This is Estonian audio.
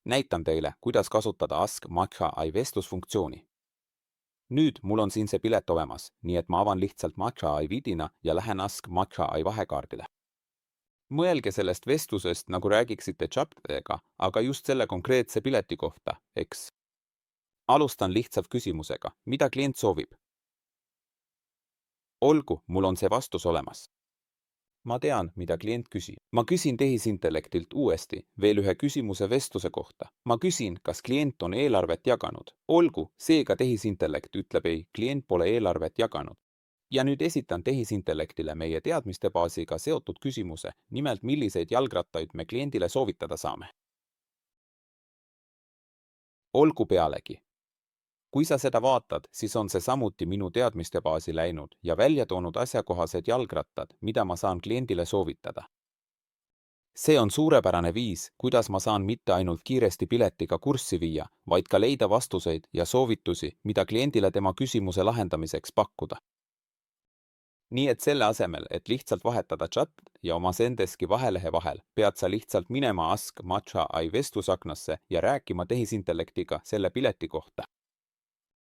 Näitan teile, kuidas kasutada Ask Matcha AI vestlusfunktsiooni. Nüüd mul on siin see pilet olemas, nii et ma avan lihtsalt Matcha AI vidina ja lähen Ask Matcha AI vahekaardile. Mõelge sellest vestlusest, nagu räägiksite chatidega, aga just selle konkreetse pileti kohta, eks. Alustan lihtsalt küsimusega, mida klient soovib. Olgu, mul on see vastus olemas. Ma tean, mida klient küsib. Ma küsin tehisintellektilt uuesti veel ühe küsimuse vestluse kohta. Ma küsin, kas klient on eelarvet jaganud. Olgu, seega tehisintellekt ütleb ei, klient pole eelarvet jaganud. Ja nüüd esitan tehisintellektile meie teadmiste baasiga seotud küsimuse, nimelt milliseid jalgrattaid me kliendile soovitada saame. Olgu pealegi. Kui sa seda vaatad, siis on see samuti minu teadmiste baasi läinud ja välja toonud asjakohased jalgrattad, mida ma saan kliendile soovitada. See on suurepärane viis, kuidas ma saan mitte ainult kiiresti piletiga kurssi viia, vaid ka leida vastuseid ja soovitusi, mida kliendile tema küsimuse lahendamiseks pakkuda. Nii et selle asemel, et lihtsalt vahetada chat ja oma Zendeski vahelehe vahel, pead sa lihtsalt minema Ask Matcha AI vestlusaknasse ja rääkima tehisintellektiga selle pileti kohta.